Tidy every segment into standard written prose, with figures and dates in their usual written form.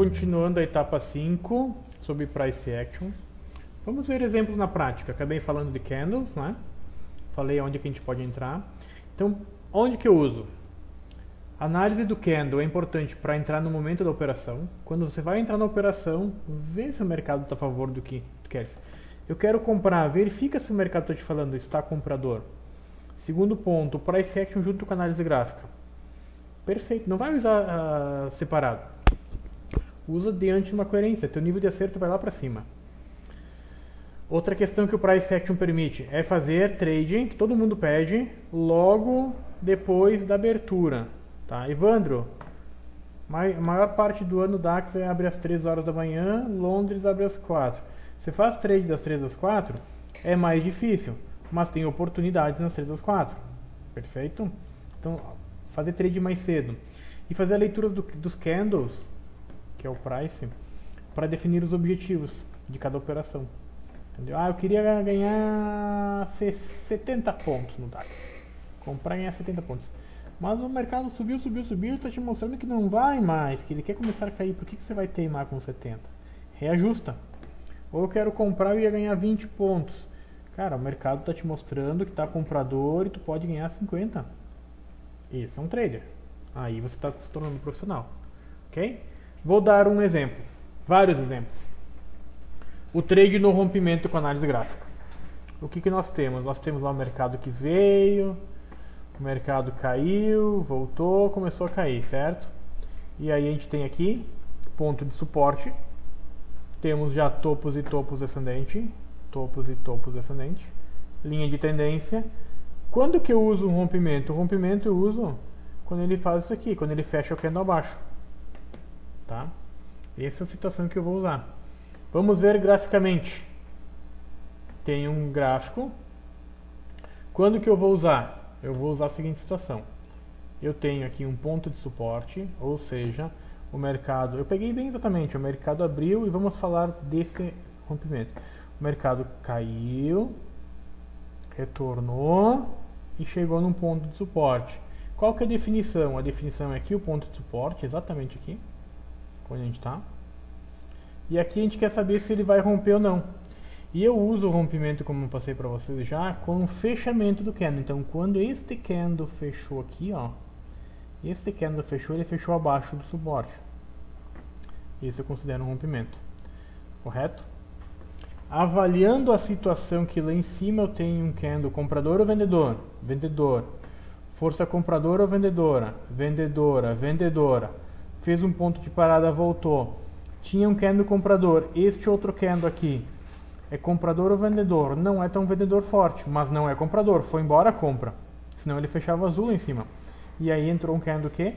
continuando a etapa 5 sobre Price Action. Vamos ver exemplos na prática. Acabei falando de candles, né? Falei onde que a gente pode entrar. Então, onde que eu uso? Análise do candle é importante para entrar no momento da operação. Quando você vai entrar na operação, vê se o mercado está a favor do que tu queres. Eu quero comprar, verifica se o mercado está te falando está comprador. Segundo ponto, Price Action junto com a análise gráfica. Perfeito, não vai usar separado. Usa diante de uma coerência, teu nível de acerto vai lá para cima. Outra questão que o Price Action permite é fazer trading, que todo mundo pede, logo depois da abertura. Tá? Evandro, a maior parte do ano o DAX abre às 3 horas da manhã, Londres abre às 4. Você faz trade das 3 às 4, é mais difícil, mas tem oportunidades nas 3 às 4. Perfeito? Então, fazer trade mais cedo. E fazer a leitura dos candles, que é o price, para definir os objetivos de cada operação. Entendeu? Eu queria ganhar 70 pontos no DAX. Comprar e ganhar 70 pontos. Mas o mercado subiu, está te mostrando que não vai mais, que ele quer começar a cair. Por que você vai teimar com 70? Reajusta. Ou eu quero comprar e ia ganhar 20 pontos. Cara, o mercado está te mostrando que está comprador e tu pode ganhar 50. Esse é um trader. Aí você está se tornando profissional. Ok? Vou dar um exemplo. Vários exemplos. O trade no rompimento com análise gráfica. O que nós temos? Nós temos lá o mercado que veio, o mercado caiu, voltou, começou a cair, certo? E aí a gente tem aqui ponto de suporte. Temos já topos e topos descendente, topos e topos descendente, linha de tendência. Quando que eu uso um rompimento? O rompimento eu uso quando ele faz isso aqui, quando ele fecha o candle abaixo. Tá? Essa é a situação que eu vou usar. Vamos ver graficamente. Tem um gráfico. Quando que eu vou usar? Eu vou usar a seguinte situação. Eu tenho aqui um ponto de suporte, ou seja, o mercado... Eu peguei bem exatamente, o mercado abriu e vamos falar desse rompimento. O mercado caiu, retornou e chegou num ponto de suporte. Qual que é a definição? A definição é aqui o ponto de suporte, exatamente aqui, onde a gente está. E aqui a gente quer saber se ele vai romper ou não. E eu uso o rompimento, como eu passei para vocês já, com o fechamento do candle. Então, quando este candle fechou aqui, ó, este candle fechou, ele fechou abaixo do suporte. Isso eu considero um rompimento. Correto? Avaliando a situação que lá em cima eu tenho um candle comprador ou vendedor? Vendedor. Força compradora ou vendedora? Vendedora, vendedora. Fez um ponto de parada, voltou. Tinha um candle comprador. Este outro candle aqui é comprador ou vendedor? Não é tão vendedor forte, mas não é comprador. Foi embora a compra. Senão ele fechava azul lá em cima. E aí entrou um candle que?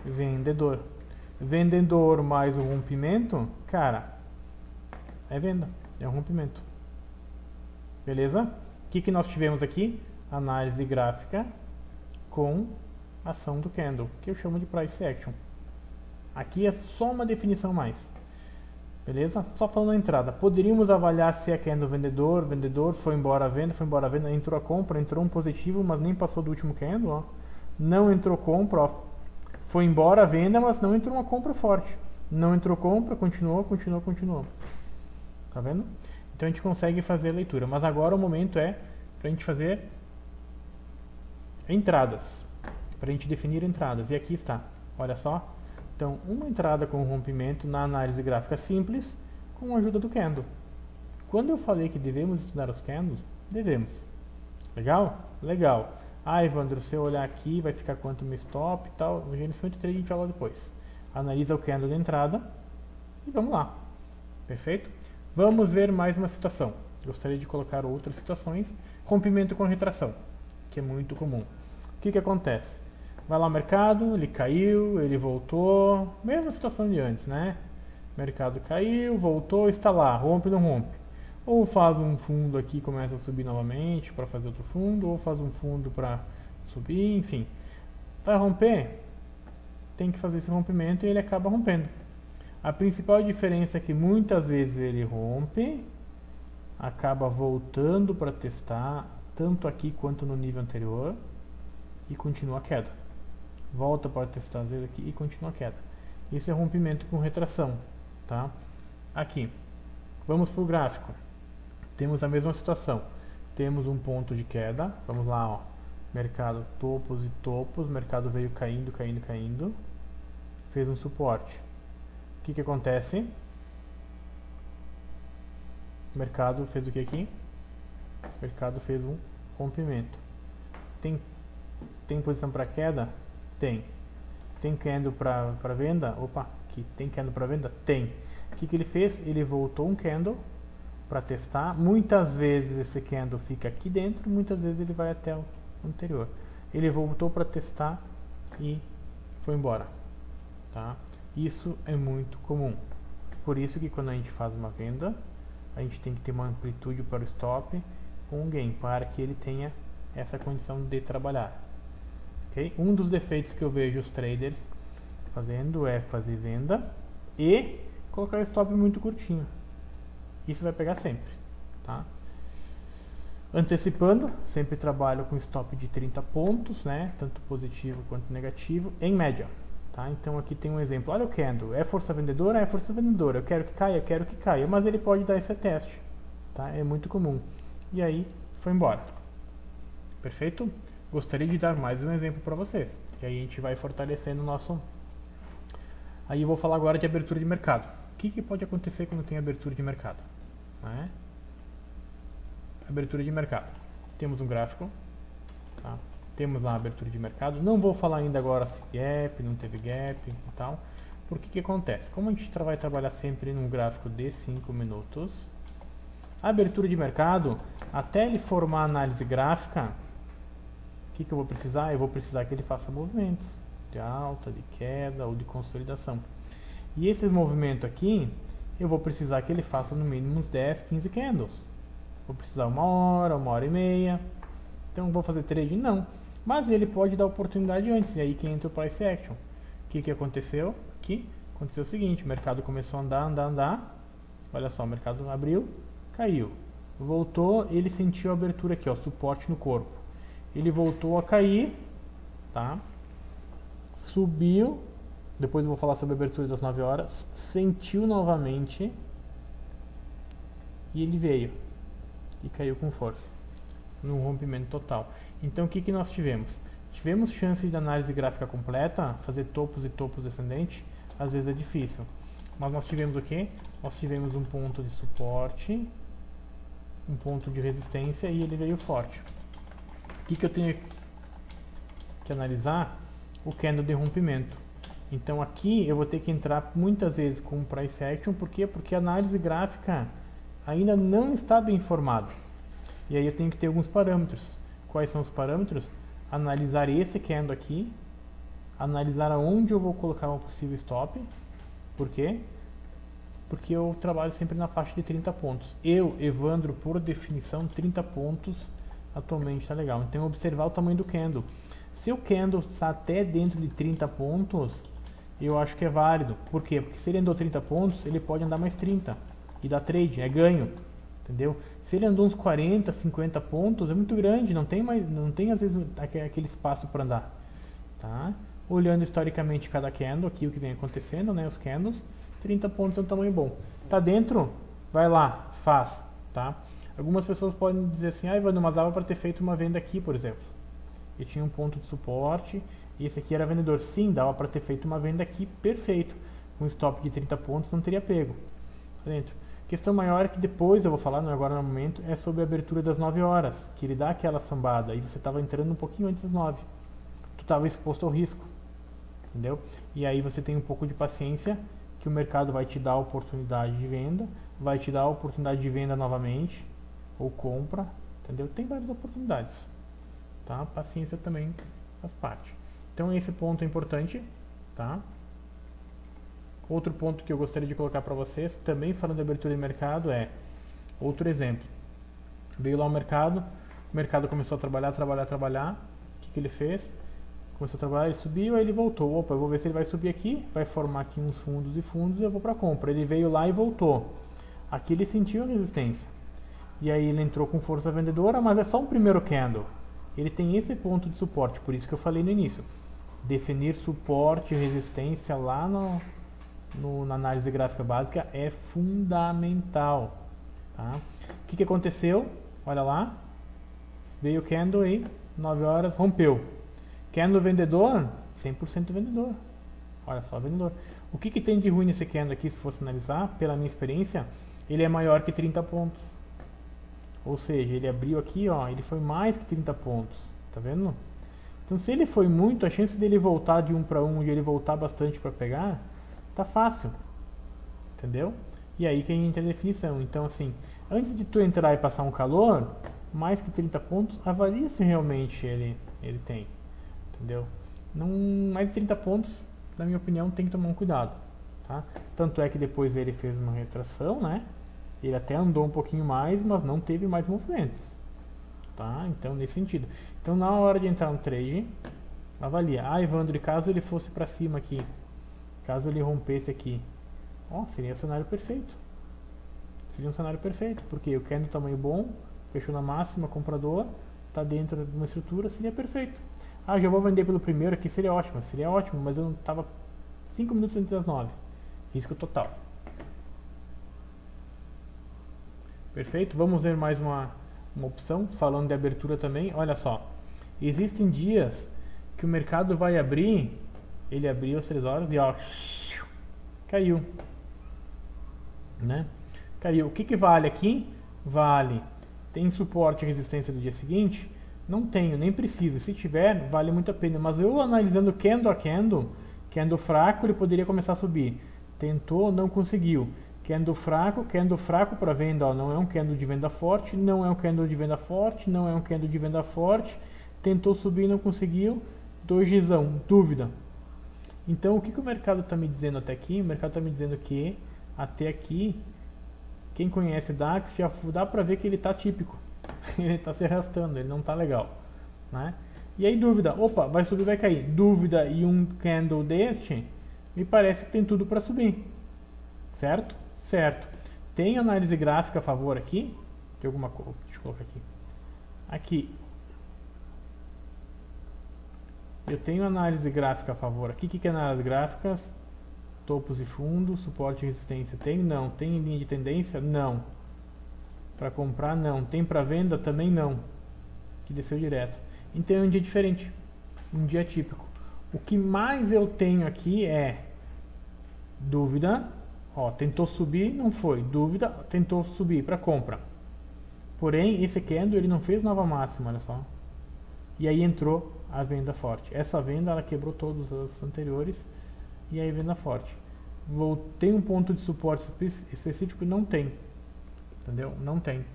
Vendedor. Vendedor mais o rompimento, cara, é venda. É um rompimento. Beleza? O que nós tivemos aqui? Análise gráfica com ação do candle, que eu chamo de Price Action. Aqui é só uma definição mais. Beleza? Só falando a entrada. Poderíamos avaliar se é candle vendedor, vendedor, foi embora a venda, entrou a compra, entrou um positivo, mas nem passou do último candle, ó. Não entrou compra, ó. Foi embora a venda, mas não entrou uma compra forte. Não entrou compra, continuou. Tá vendo? Então a gente consegue fazer a leitura. Mas agora o momento é para a gente fazer entradas. Para a gente definir entradas. E aqui está. Olha só. Então, uma entrada com rompimento na análise gráfica simples com a ajuda do candle. Quando eu falei que devemos estudar os candles, devemos. Legal? Legal. Evandro, se eu olhar aqui, vai ficar quanto meu stop e tal. No gerenciamento de trade a gente fala depois. Analisa o candle de entrada e vamos lá. Perfeito? Vamos ver mais uma situação. Gostaria de colocar outras situações. Rompimento com retração, que é muito comum. O que acontece? Vai lá o mercado, ele caiu, ele voltou. Mesma situação de antes, né? Mercado caiu, voltou, está lá, rompe ou não rompe. Ou faz um fundo aqui e começa a subir novamente para fazer outro fundo, ou faz um fundo para subir, enfim. Vai romper? Tem que fazer esse rompimento e ele acaba rompendo. A principal diferença é que muitas vezes ele rompe, acaba voltando para testar, tanto aqui quanto no nível anterior, e continua a queda. Volta para testar às vezes aqui e continua a queda. Isso é rompimento com retração. tá? Aqui, vamos para o gráfico. Temos a mesma situação. Temos um ponto de queda. Vamos lá, ó. Mercado topos e topos. Mercado veio caindo, caindo, caindo. Fez um suporte. O que que acontece? O mercado fez o que aqui? O mercado fez um rompimento. Tem posição para queda? Tem. Tem candle para venda? Opa, aqui tem candle para venda? Tem. O que que ele fez? Ele voltou um candle para testar. Muitas vezes esse candle fica aqui dentro, muitas vezes ele vai até o anterior. Ele voltou para testar e foi embora, tá? Isso é muito comum. Por isso que quando a gente faz uma venda, a gente tem que ter uma amplitude para o stop com um gain, para que ele tenha essa condição de trabalhar. Okay? Um dos defeitos que eu vejo os traders fazendo é fazer venda e colocar o stop muito curtinho. Isso vai pegar sempre, tá? Antecipando, sempre trabalho com stop de 30 pontos, né? Tanto positivo quanto negativo, em média. Tá? Então aqui tem um exemplo. Olha o candle. É força vendedora? É força vendedora. Eu quero que caia, mas ele pode dar esse teste. Tá? É muito comum. E aí, foi embora. Perfeito? Gostaria de dar mais um exemplo para vocês. E aí a gente vai fortalecendo o nosso... Aí eu vou falar agora de abertura de mercado. O que pode acontecer quando tem abertura de mercado? Né? Abertura de mercado. Temos um gráfico. Tá? Temos lá a abertura de mercado. Não vou falar ainda agora se gap, não teve gap e tal. Porque que acontece? Como a gente vai trabalhar sempre num gráfico de 5 minutos, a abertura de mercado, até ele formar a análise gráfica, o que eu vou precisar? Eu vou precisar que ele faça movimentos de alta, de queda ou de consolidação. E esses movimentos aqui, eu vou precisar que ele faça no mínimo uns 10, 15 candles. Vou precisar uma hora e meia. Então vou fazer trade? Não. Mas ele pode dar oportunidade antes, e aí que entra o price action. O que aconteceu? Aqui aconteceu o seguinte, o mercado começou a andar. Olha só, o mercado abriu, caiu. Voltou, ele sentiu a abertura aqui, ó, suporte no corpo. Ele voltou a cair, tá? Subiu, depois eu vou falar sobre a abertura das 9 horas. Sentiu novamente e ele veio e caiu com força, num rompimento total. Então o que nós tivemos? Tivemos chance de análise gráfica completa, fazer topos e topos descendentes, às vezes é difícil. Mas nós tivemos o quê? Nós tivemos um ponto de suporte, um ponto de resistência e ele veio forte. O que eu tenho que analisar? O candle de rompimento. Então aqui eu vou ter que entrar muitas vezes com price action, por quê? Porque a análise gráfica ainda não está bem formada. E aí eu tenho que ter alguns parâmetros. Quais são os parâmetros? Analisar esse candle aqui, analisar aonde eu vou colocar um possível stop. Por quê? Porque eu trabalho sempre na faixa de 30 pontos. Eu, Evandro, por definição, 30 pontos atualmente está legal. Então observar o tamanho do candle. Se o candle está até dentro de 30 pontos, eu acho que é válido. Por quê? Porque se ele andou 30 pontos, ele pode andar mais 30 e dar trade, é ganho. Entendeu? Se ele andou uns 40, 50 pontos, é muito grande, não tem às vezes aquele espaço para andar. Tá? Olhando historicamente cada candle, aqui o que vem acontecendo, né, os candles, 30 pontos é um tamanho bom. Tá dentro? Vai lá, faz, tá? Algumas pessoas podem dizer assim, Evandro, mas dava para ter feito uma venda aqui, por exemplo. E tinha um ponto de suporte, e esse aqui era vendedor. Sim, dava para ter feito uma venda aqui, perfeito. Um stop de 30 pontos não teria pego. Tá dentro. A questão maior é que depois eu vou falar, não agora no momento, é sobre a abertura das 9 horas, que ele dá aquela sambada, e você estava entrando um pouquinho antes das 9. Tu estava exposto ao risco, entendeu? E aí você tem um pouco de paciência, que o mercado vai te dar a oportunidade de venda, vai te dar a oportunidade de venda novamente, ou compra, entendeu? Tem várias oportunidades, tá? Paciência também faz parte. Então esse ponto é importante, tá? Outro ponto que eu gostaria de colocar para vocês, também falando de abertura de mercado, é outro exemplo. Veio lá o mercado começou a trabalhar. O que ele fez? Começou a trabalhar, ele subiu, aí ele voltou. Opa, eu vou ver se ele vai subir aqui, vai formar aqui uns fundos e fundos e eu vou para compra. Ele veio lá e voltou. Aqui ele sentiu a resistência. E aí ele entrou com força vendedora, mas é só um primeiro candle. Ele tem esse ponto de suporte, por isso que eu falei no início. Definir suporte e resistência lá na análise gráfica básica é fundamental. Tá? O que aconteceu? Olha lá, veio o candle aí, 9 horas, rompeu. Candle vendedor, 100% vendedor. Olha só, vendedor. O que tem de ruim nesse candle aqui, se fosse analisar, pela minha experiência, ele é maior que 30 pontos. Ou seja, ele abriu aqui, ó, ele foi mais que 30 pontos. Tá vendo? Então, se ele foi muito, a chance dele voltar de 1 para 1 e ele voltar bastante para pegar, tá fácil. Entendeu? E aí que a gente tem a definição. Então, assim, antes de tu entrar e passar um calor, mais que 30 pontos, avalia se realmente ele tem. Entendeu? Não, mais de 30 pontos, na minha opinião, tem que tomar um cuidado. Tá? Tanto é que depois ele fez uma retração, né? Ele até andou um pouquinho mais, mas não teve mais movimentos. Tá? Então, nesse sentido. Então, na hora de entrar no trade, avalia. Ah, Evandro, e caso ele fosse para cima aqui? Caso ele rompesse aqui? Ó, seria um cenário perfeito. Seria um cenário perfeito, porque o candle tamanho bom, fechou na máxima, comprador, está dentro de uma estrutura, seria perfeito. Ah, já vou vender pelo primeiro aqui, seria ótimo, mas eu não estava 5 minutos antes das 9. Risco total. Perfeito, vamos ver mais uma opção, falando de abertura também. Olha só, existem dias que o mercado vai abrir, ele abriu às 3 horas e ó, caiu. Né? Caiu. O que vale aqui? Vale. Tem suporte e resistência do dia seguinte? Não tenho, nem preciso. Se tiver, vale muito a pena. Mas eu analisando candle a candle fraco, ele poderia começar a subir. Tentou, não conseguiu. Candle fraco para venda, ó, não é um candle de venda forte, não é um candle de venda forte, não é um candle de venda forte. Tentou subir, não conseguiu. Dojizão, dúvida. Então, o que o mercado está me dizendo até aqui? O mercado está me dizendo que até aqui, quem conhece DAX já dá para ver que ele está típico. Ele está se arrastando, ele não está legal. Né? E aí dúvida, opa, vai subir, vai cair. Dúvida e um candle deste, me parece que tem tudo para subir. Certo? Certo. Tem análise gráfica a favor aqui? Tem alguma coisa? Deixa eu colocar aqui. Aqui. Eu tenho análise gráfica a favor aqui. O que é análise gráficas? Topos e fundos, suporte e resistência. Tem? Não. Tem linha de tendência? Não. Para comprar? Não. Tem para venda? Também não. Que desceu direto. Então é um dia diferente. Um dia típico. O que mais eu tenho aqui é dúvida. Ó, tentou subir, não foi. Dúvida, tentou subir para compra. Porém, esse candle ele não fez nova máxima, olha só. E aí entrou a venda forte. Essa venda ela quebrou todas as anteriores. E aí venda forte. Tem um ponto de suporte específico? Não tem. Entendeu? Não tem.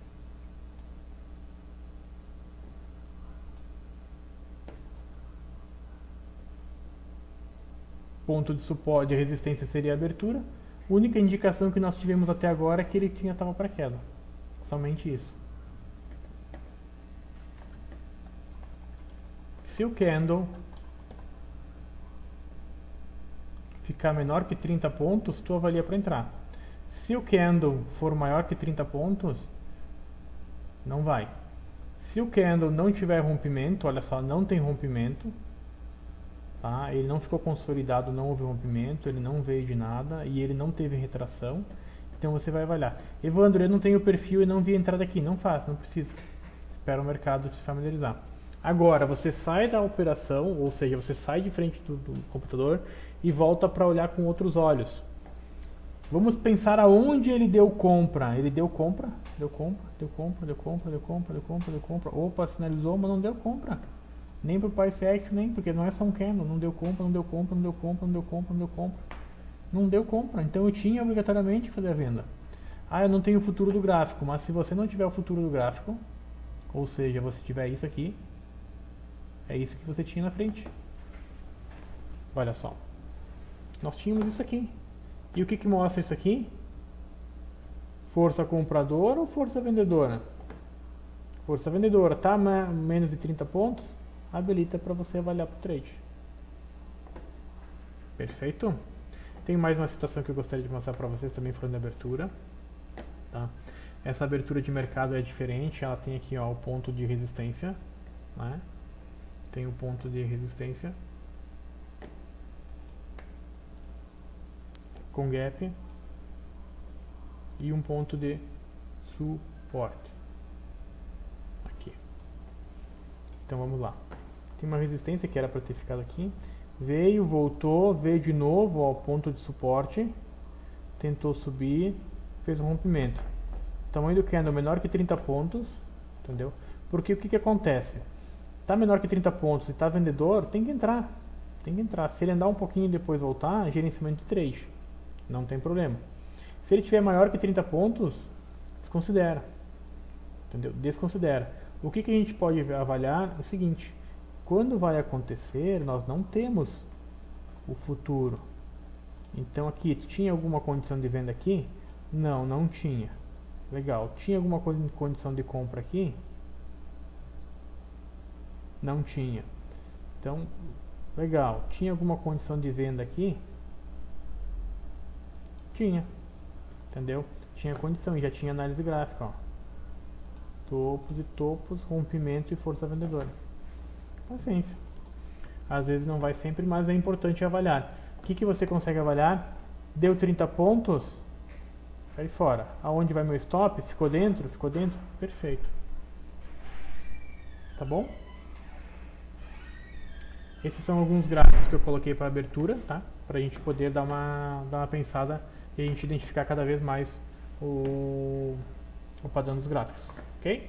Ponto de suporte, de resistência seria a abertura. A única indicação que nós tivemos até agora é que ele estava para queda. Somente isso. Se o candle ficar menor que 30 pontos, tu avalia para entrar. Se o candle for maior que 30 pontos, não vai. Se o candle não tiver rompimento, olha só, não tem rompimento, tá? Ele não ficou consolidado, não houve rompimento, ele não veio de nada e ele não teve retração, então você vai avaliar. Evandro, eu não tenho perfil e não vi entrada aqui. Não faz, não precisa. Espera o mercado se familiarizar. Agora, você sai da operação, ou seja, você sai de frente do computador e volta para olhar com outros olhos. Vamos pensar aonde ele deu compra. Ele deu compra, deu compra, deu compra, deu compra, deu compra, deu compra, deu compra. Opa, sinalizou, mas não deu compra. Nem para o price action, nem porque não é só um candle. Não deu compra, não deu compra, não deu compra, não deu compra, não deu compra. Não deu compra. Então eu tinha obrigatoriamente que fazer a venda. Ah, eu não tenho o futuro do gráfico. Mas se você não tiver o futuro do gráfico, ou seja, você tiver isso aqui, é isso que você tinha na frente. Olha só. Nós tínhamos isso aqui. E o que mostra isso aqui? Força compradora ou força vendedora? Força vendedora. Tá menos de 30 pontos? Habilita para você avaliar para o trade. Perfeito? Tem mais uma situação que eu gostaria de mostrar para vocês também falando de abertura. Tá? Essa abertura de mercado é diferente. Ela tem aqui ó, o ponto de resistência. Né? Tem o ponto de resistência. com gap e um ponto de suporte aqui. Então vamos lá. Tem uma resistência que era para ter ficado aqui. Veio, voltou, veio de novo ao ponto de suporte, tentou subir, fez um rompimento. O tamanho do candle menor que 30 pontos, entendeu? Porque o que acontece? Tá menor que 30 pontos e tá vendedor, tem que entrar. Tem que entrar. Se ele andar um pouquinho e depois voltar, gerenciamento de trade. Não tem problema. Se ele tiver maior que 30 pontos, desconsidera. Entendeu? Desconsidera. O que a gente pode avaliar é o seguinte: quando vai acontecer, nós não temos o futuro. Então aqui, tinha alguma condição de venda aqui? Não, não tinha. Legal. Tinha alguma condição de compra aqui? Não tinha. Então, legal. Tinha alguma condição de venda aqui? Tinha. Entendeu? Tinha condição e já tinha análise gráfica, ó. Topos e topos, rompimento e força vendedora. Paciência. Às vezes não vai sempre, mas é importante avaliar. O que você consegue avaliar? Deu 30 pontos? Cai fora. Aonde vai meu stop? Ficou dentro? Ficou dentro? Perfeito. Tá bom? Esses são alguns gráficos que eu coloquei para abertura, tá? Para a gente poder dar uma pensada e a gente identificar cada vez mais o padrão dos gráficos, ok?